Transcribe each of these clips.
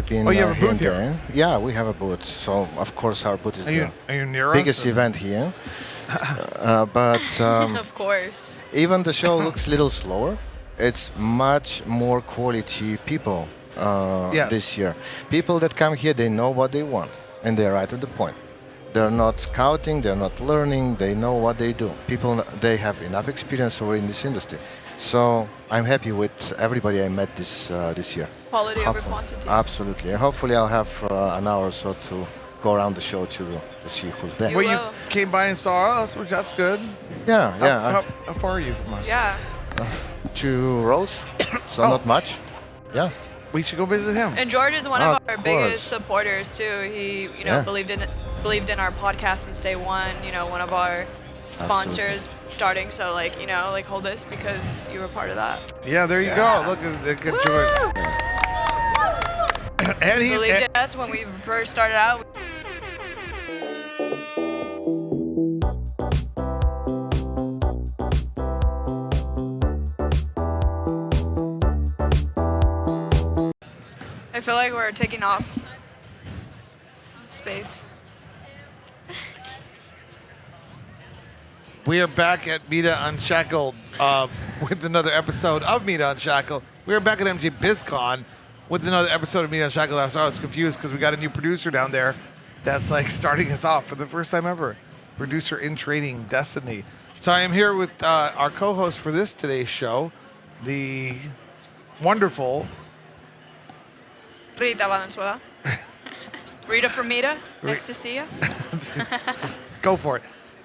I've been. Oh, you have a here booth and here? there. Yeah, we have a booth. So of course our booth is Are you near us? biggest event here. But Of course. even the show looks a little slower. It's much more quality people Yes. this year. People that come here, they know what they want, and they're right to the point. They're not scouting, they're not learning, they know what they do. People, they have enough experience already in this industry. So I'm happy with everybody I met this year. Quality over Hopefully. quantity. Absolutely. And hopefully I'll have an hour or so to go around the show to see who's there. You Well, you will. came by and saw us, which that's good. Yeah, yeah. How far are you from us? Yeah. 2 rows, so Oh. not much. Yeah. We should go visit him. And George is one Of of our course. biggest supporters too. He, Yeah. believed in our podcast since day one. One of our sponsors starting. So hold this because you were part of that. Yeah, there you go. Look at George. Woo! And he Believed in us when we first started out. I feel like we're taking off space. We are back at Mita Unshackled with another episode of Mita Unshackled. We are back at MJBizCon with another episode of Mita Unshackled. I was confused because we got a new producer down there that's like starting us off for the first time ever. Producer in training, Destiny. So I am here with our co-host for today's show, the wonderful Rita Valenzuela. Rita from Mita. Nice to see you. Go for it.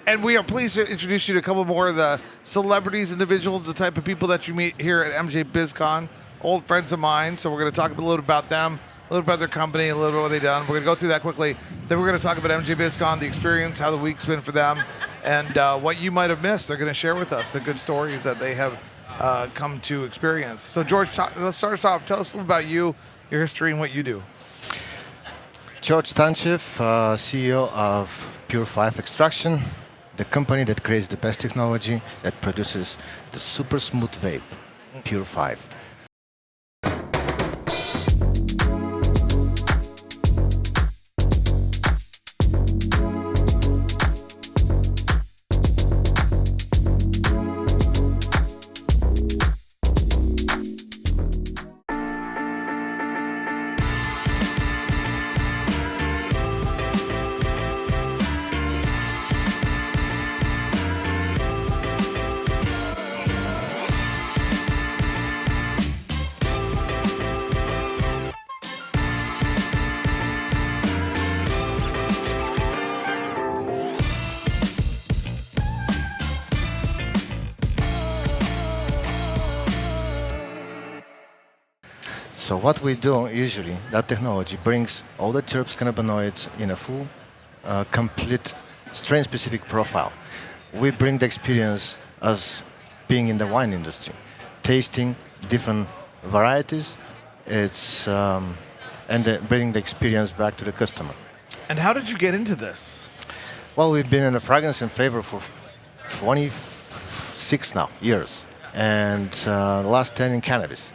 And we are pleased to introduce you to a couple more of the celebrities, individuals, the type of people that you meet here at MJBizCon, old friends of mine. So we're going to talk a little bit about them, a little bit about their company, a little bit what they've done. We're going to go through that quickly. Then we're going to talk about MJBizCon, the experience, how the week's been for them, and what you might have missed. They're going to share with us the good stories that they have come to experience. So George, let's start us off. Tell us a little about you, your history, and what you do. George Stanchev, CEO of Pure5 Extraction, the company that creates the best technology that produces the super smooth vape, Pure5. So what we do usually, that technology brings all the terps, cannabinoids in a full, complete strain-specific profile. We bring the experience as being in the wine industry, tasting different varieties. It's and then bringing the experience back to the customer. And how did you get into this? Well, we've been in the fragrance and flavor for 26 now years, and the last 10 in cannabis.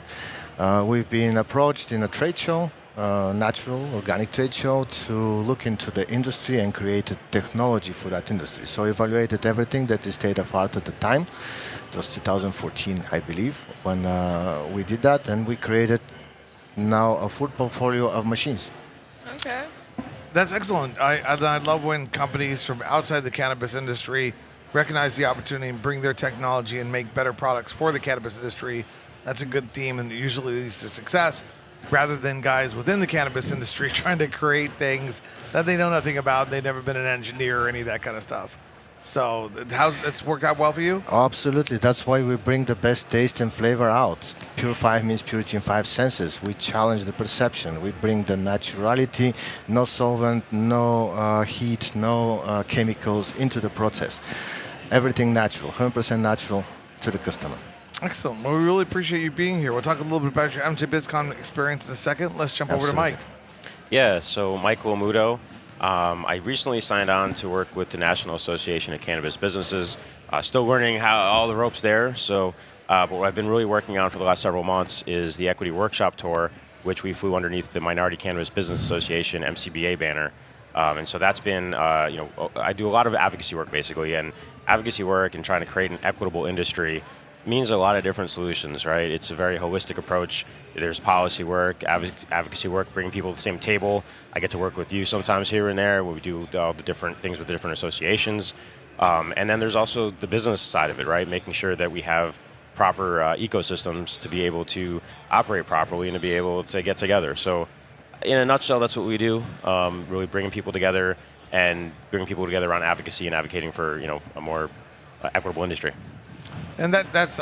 We've been approached in a trade show, natural, organic trade show, to look into the industry and create a technology for that industry. So evaluated everything that is state of art at the time. It was 2014, I believe, when we did that, and we created now a full portfolio of machines. Okay. That's excellent. I love when companies from outside the cannabis industry recognize the opportunity and bring their technology and make better products for the cannabis industry. That's a good theme and usually leads to success, rather than guys within the cannabis industry trying to create things that they know nothing about. They've never been an engineer or any of that kind of stuff. So how's that's worked out well for you? Absolutely. That's why we bring the best taste and flavor out. Pure 5 means purity in 5 senses. We challenge the perception. We bring the naturality, no solvent, no heat, no chemicals into the process. Everything natural, 100% natural to the customer. Excellent. Well, we really appreciate you being here. We'll talk a little bit about your MJBizCon experience in a second. Let's jump over to Mike. Yeah, so Mike Amudo. I recently signed on to work with the National Association of Cannabis Businesses. Still learning how all the ropes there. So, but what I've been really working on for the last several months is the Equity Workshop Tour. which we flew underneath the Minority Cannabis Business Association (MCBA) banner. And so that's been, I do a lot of advocacy work basically, and advocacy work and trying to create an equitable industry means a lot of different solutions, right? It's a very holistic approach. There's policy work, advocacy work, bringing people to the same table. I get to work with you sometimes here and there when we do all the different things with the different associations. And then there's also the business side of it, right? Making sure that we have proper ecosystems to be able to operate properly and to be able to get together. So in a nutshell, that's what we do, really bringing people together and bringing people together around advocacy and advocating for, a more equitable industry. And that's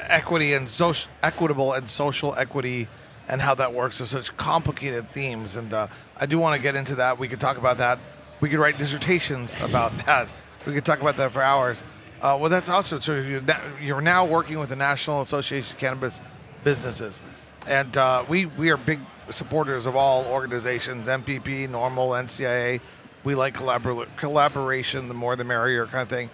equity and equitable and social equity and how that works are such complicated themes. And I do want to get into that. We could talk about that. We could write dissertations about that. We could talk about that for hours. Well, that's awesome. So you're now working with the National Association of Cannabis Businesses. And we are big supporters of all organizations, MPP, NORML, NCIA. We like collaboration, the more the merrier kind of thing.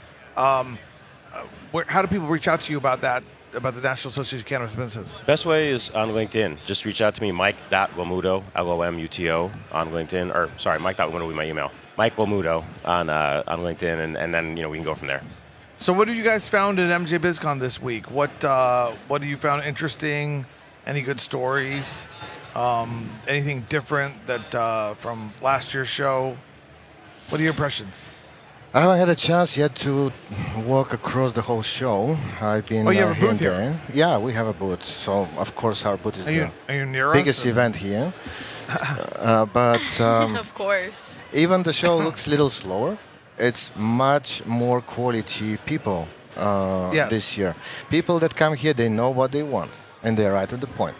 How do people reach out to you about that, about the National Association of Cannabis Businesses? Best way is on LinkedIn. Just reach out to me, Mike.Amudo, L-O-M-U-T-O, on LinkedIn. Or, sorry, Mike.Amudo will be my email. Mike Amudo on LinkedIn, and then, we can go from there. So what have you guys found at MJBizCon this week? What have you found interesting? Any good stories? Anything different that from last year's show? What are your impressions? I haven't had a chance yet to walk across the whole show. I've been. Oh, you have a booth here? There? Yeah, we have a booth. So of course our booth is are you near biggest us, event here. But Of course. even the show looks a little slower. It's much more quality people Yes. this year. People that come here, they know what they want, and they're right to the point.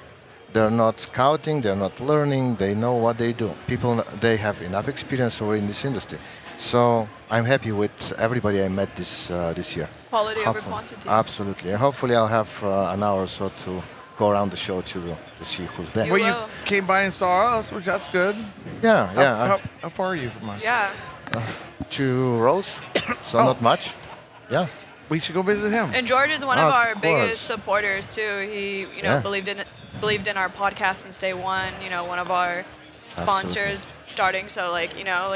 They're not scouting, they're not learning, they know what they do. People, they have enough experience already in this industry. So I'm happy with everybody I met this year. Quality over quantity. Absolutely. And hopefully I'll have an hour or so to go around the show to see who's there. You You will. came by and saw us, which that's good. Yeah. How far are you from us? Yeah. 2 rows, so Oh. not much. Yeah. We should go visit him. And George is one of Of our course. biggest supporters too. He, Yeah. believed in our podcast since day one. One of our sponsors starting. So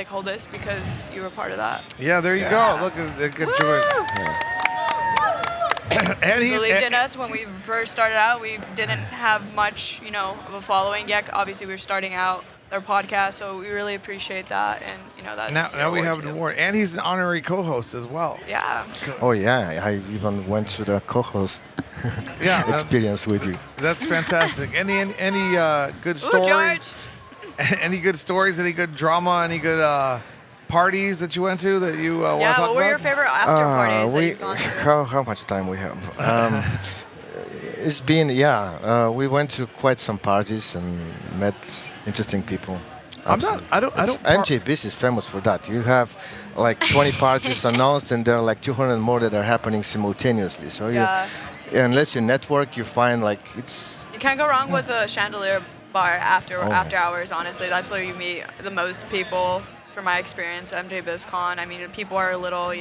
hold this because you were part of that. Yeah, there you go. Look at George. And he Believed in us when we first started out. We didn't have much, of a following yet. Obviously, we were starting out our podcast, so we really appreciate that. And that's now we your have award, an too. award, and he's an honorary co-host as well. Yeah. Oh yeah, I even went to the co-host Yeah, experience with you. that's fantastic. Any good Ooh, stories? George. Any good stories? Any good drama? Any good parties that you went to that you want to Yeah. talk What were your about? favorite after parties that you've gone to? How much time we have? It's been we went to quite some parties and met interesting people. I'm not. I don't. MJBiz is famous for that. You have like 20 parties announced, and there are like 200 more that are happening simultaneously. So unless you network, you find like it's. You can't go wrong with a chandelier bar after yeah. hours. Honestly, that's where you meet the most people. From my experience, MJBizCon. I mean, people are a little,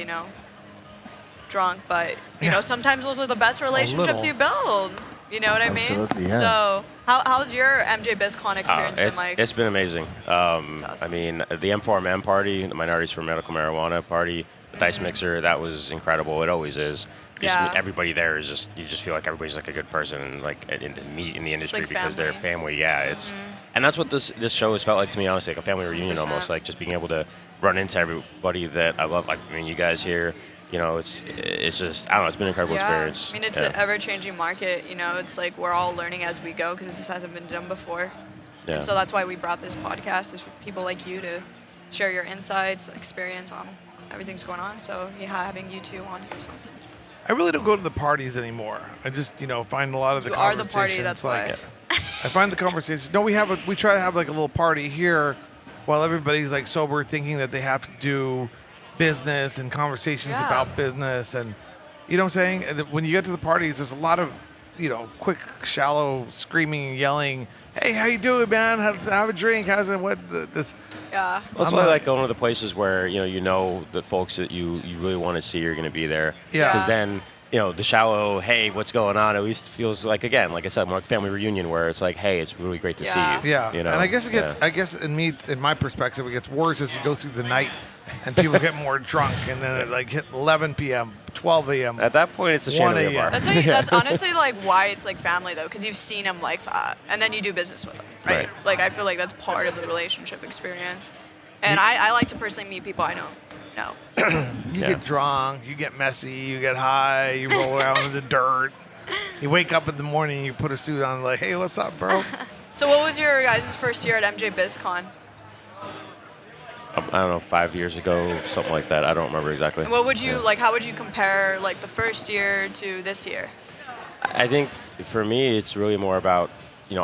drunk, but sometimes those are the best relationships you build. You know what I mean? Absolutely, yeah. So, how's your MJBizCon experience been like? It's been amazing. Awesome. I mean, the M4M party, the Minorities for Medical Marijuana party, the Dice Mixer, that was incredible. It always is. Everybody there is just, you just feel like everybody's like a good person and like in the industry like because they're family. family. Yeah, it's and that's what this show has felt like to me, honestly, like a family reunion 100%. almost, like just being able to run into everybody that I love. Like, I mean, you guys here, it's just, I don't know, it's been an incredible experience. I mean, it's an ever-changing market. It's like we're all learning as we go because this hasn't been done before. Yeah. And so that's why we brought this podcast, is for people like you to share your insights, experience on everything's going on. So having you two on here is awesome. I really don't go to the parties anymore. I just find a lot of the You are conversations. the party, that's why. I find the conversation. No, we try to have like a little party here, while everybody's like sober, thinking that they have to do business and conversations about business, and you know what I'm saying. And when you get to the parties, there's a lot of quick, shallow screaming and yelling. Hey, how you doing, man? Have a drink. How's it? This? Yeah. Well, it's why I like going to the places where the folks that you really want to see are going to be there. Yeah. Because then the shallow, hey, what's going on? At least feels like, again, like I said, more like family reunion where it's like, hey, it's really great to see you. Yeah. You know? And I guess it gets. I guess in my perspective, it gets worse as you go through the night, and people get more drunk, and then it like hit 11 p.m., 12 a.m. At that point, it's a shame to be a bar. That's honestly like why it's like family though, because you've seen them like that, and then you do business with them, right? Like I feel like that's part of the relationship experience, and I like to personally meet people I know. No. You get drunk, you get messy, you get high, you roll around in the dirt. You wake up in the morning, you put a suit on, like, hey, what's up, bro? So what was your guys' first year at MJBizCon? I don't know, 5 years ago, something like that. I don't remember exactly. What would you like? How would you compare like the first year to this year? I think for me, it's really more about,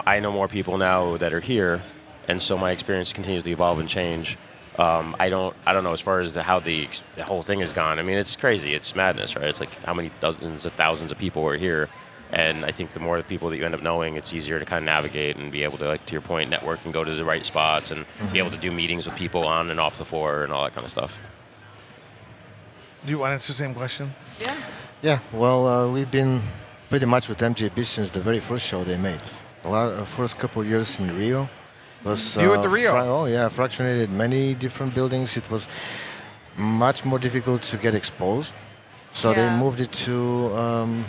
I know more people now that are here, and so my experience continues to evolve and change. I don't know as far as how the whole thing has gone. I mean, it's crazy. It's madness, right? It's like how many dozens of thousands of people are here. And I think the more the people that you end up knowing, it's easier to kind of navigate and be able to, like to your point, network and go to the right spots and be able to do meetings with people on and off the floor and all that kind of stuff. Do you want to answer the same question? Yeah. Yeah, well, we've been pretty much with MJB since the very first show they made. First couple of years in Rio. Was, you were at the Rio? Fractionated many different buildings. It was much more difficult to get exposed. So they moved it to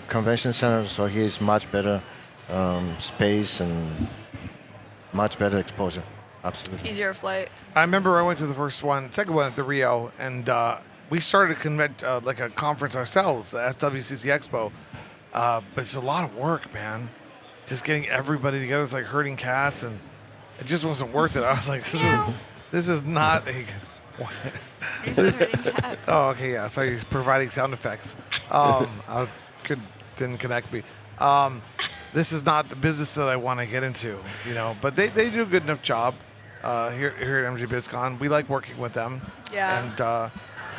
convention center, so here is much better space and much better exposure. Absolutely. Easier flight. I remember I went to the second one at the Rio, and we started like a conference ourselves, the SWCC Expo. But it's a lot of work, man. Just getting everybody together, it's like herding cats, and it just wasn't worth it. I was like, this is not a Oh, okay, yeah. Sorry, he's providing sound effects. Didn't connect me. This is not the business that I want to get into, But they do a good enough job here at MJBizCon. We like working with them. Yeah.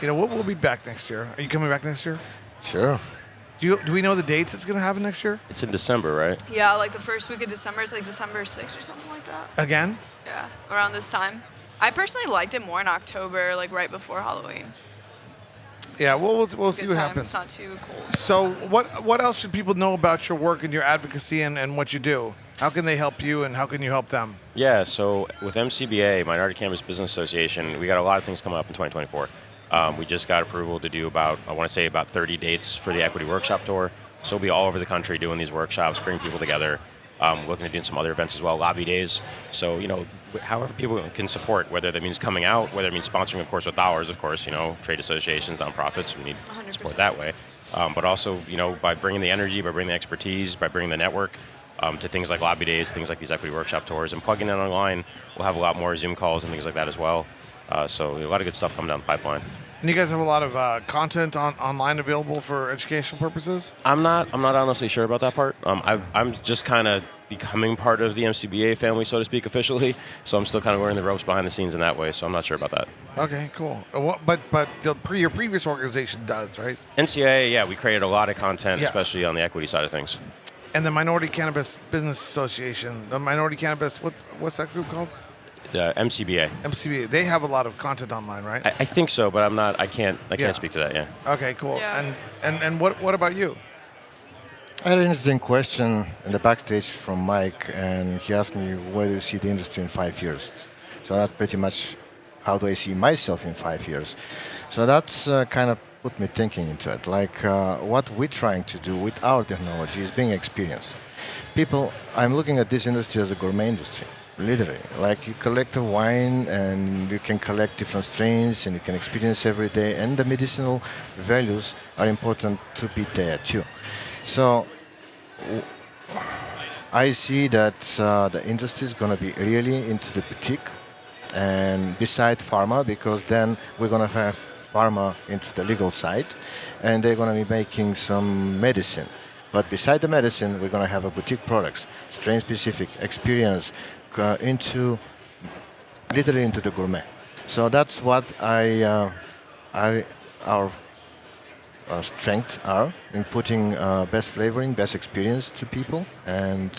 And we'll be back next year. Are you coming back next year? Sure. Do we know the dates it's going to happen next year? It's in December, right? Yeah, like the first week of December. It's like December 6th or something like that. Again? Yeah, around this time. I personally liked it more in October, like right before Halloween. Yeah, we'll see what time. happens. It's not too cold. So what else should people know about your work and your advocacy and what you do? How can they help you and how can you help them? Yeah, so with MCBA, Minority Cannabis Business Association, we got a lot of things coming up in 2024. We just got approval to do about 30 dates for the Equity Workshop Tour. So we'll be all over the country doing these workshops, bringing people together. Looking at doing some other events as well, lobby days. So, however people can support, whether that means coming out, whether it means sponsoring, of course, with ours, of course, trade associations, nonprofits, we need 100%. support that way. But also, by bringing the energy, by bringing the expertise, by bringing the network to things like lobby days, things like these equity workshop tours, and plugging in online, we'll have a lot more Zoom calls and things like that as well. So a lot of good stuff coming down the pipeline. And you guys have a lot of content online available for educational purposes? I'm not honestly sure about that part. I'm just kind of becoming part of the MCBA family, so to speak, officially. So I'm still kind of learning the ropes behind the scenes in that way. So I'm not sure about that. Okay, cool. But your previous organization does, right? NCAA, yeah, we created a lot of content, especially on the equity side of things. And the Minority Cannabis Business Association, the Minority Cannabis, what's that group called? MCBA. MCBA. They have a lot of content online, right? I think so, but I'm not. I can't speak to that. Yeah. Okay, cool. Yeah. And what about you? I had an interesting question in the backstage from Mike, and he asked me, where do you see the industry in 5 years? So that's pretty much how do I see myself in 5 years. So that's kind of put me thinking into it. Like what we're trying to do with our technology is being experienced. I'm looking at this industry as a gourmet industry. Literally, like you collect a wine and you can collect different strains and you can experience every day, and the medicinal values are important to be there too. So I see that the industry is going to be really into the boutique and beside pharma, because then we're going to have pharma into the legal side and they're going to be making some medicine. But beside the medicine, we're going to have a boutique products, strain specific experience, literally into the gourmet. So that's what our strengths are in putting best flavoring, best experience to people, and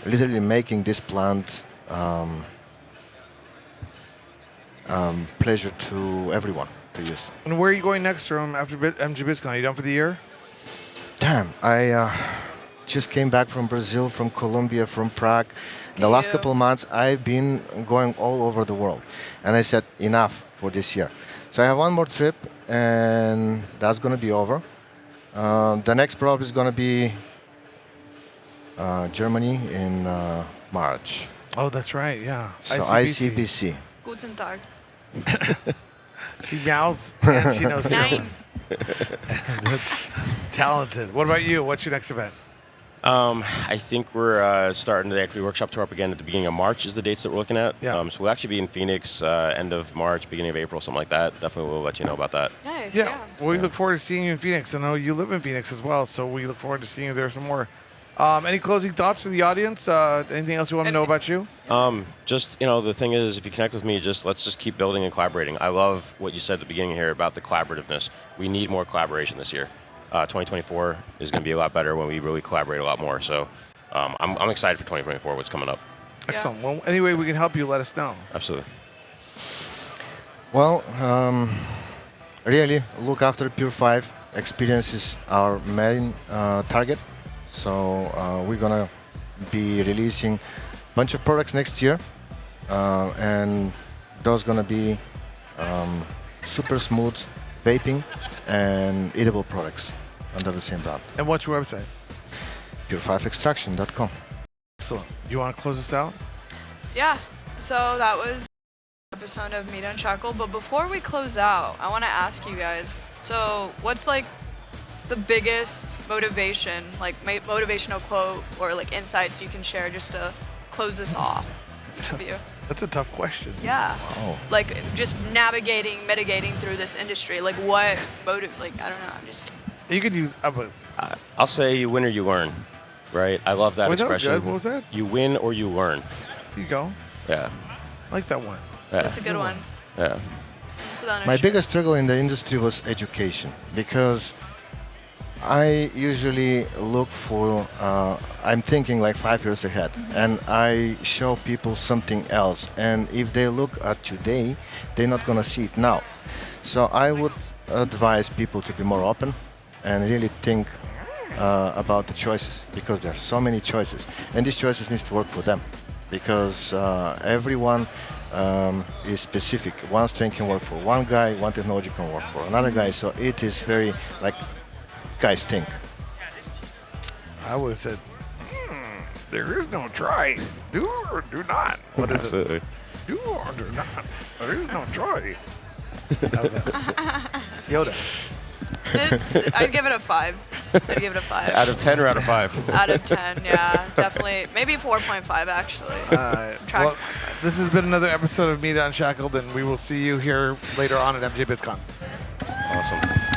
literally making this plant pleasure to everyone. to use. And where are you going next, Jerome, after MJBizCon? Are you done for the year? Damn, I just came back from Brazil, from Colombia, from Prague. The last You. couple of months, I've been going all over the world. And I said, enough for this year. So I have one more trip, and that's going to be over. The next probably is going to be Germany in March. Oh, that's right. Yeah. So ICBC. Guten Tag. She meows and she knows German. Nein. That's talented. What about you? What's your next event? I think we're starting the equity workshop tour up again at the beginning of March is the dates that we're looking at. Yeah. So we'll actually be in Phoenix end of March, beginning of April, something like that. Definitely we'll let you know about that. Nice. Yeah. Yeah. Well, we look forward to seeing you in Phoenix. I know you live in Phoenix as well, so we look forward to seeing you there some more. Any closing thoughts for the audience? Anything else you want to know about you? Just, the thing is, if you connect with me, let's just keep building and collaborating. I love what you said at the beginning here about the collaborativeness. We need more collaboration this year. 2024 is going to be a lot better when we really collaborate a lot more. So I'm excited for 2024, what's coming up. Excellent. Well, any way we can help you, let us know. Absolutely. Well, really look after Pure5. Experience is our main target. So we're going to be releasing a bunch of products next year. And those going to be super smooth vaping and eatable products under the same brand. And what's your website? Pure5Extraction.com. Excellent. You want to close us out? Yeah. So that was an episode of Meat Unshackled. But before we close out, I want to ask you guys. So what's like the biggest motivation, like motivational quote or like insights you can share just to close this off? Each of you. That's a tough question. Yeah. Wow. Like just mitigating through this industry. Like what like I don't know. I'm just. You could use. I'll say you win or you learn, right? I love that Wait, that was expression. good. What was that? You win or you learn. Here you go. Yeah. I like that one. Yeah. That's a good one. Yeah. Put on a My shirt. biggest struggle in the industry was education because I usually look for, I'm thinking like 5 years ahead and I show people something else. And if they look at today, they're not going to see it now. So I would advise people to be more open and really think about the choices because there are so many choices. And these choices need to work for them because everyone is specific. One strain can work for one guy, one technology can work for another guy. So it is very like guys think. I would have said, there is no try. Do or do not. What is Absolutely. it? Do or do not. There is no try. How's that? It's Yoda. I'd give it a 5. I'd give it a 5. Out of 10 or out of 5? Out of 10, yeah, definitely. Maybe 4.5 actually. Track Well, this has been another episode of Meat Unshackled, and we will see you here later on at MJBizCon. Awesome.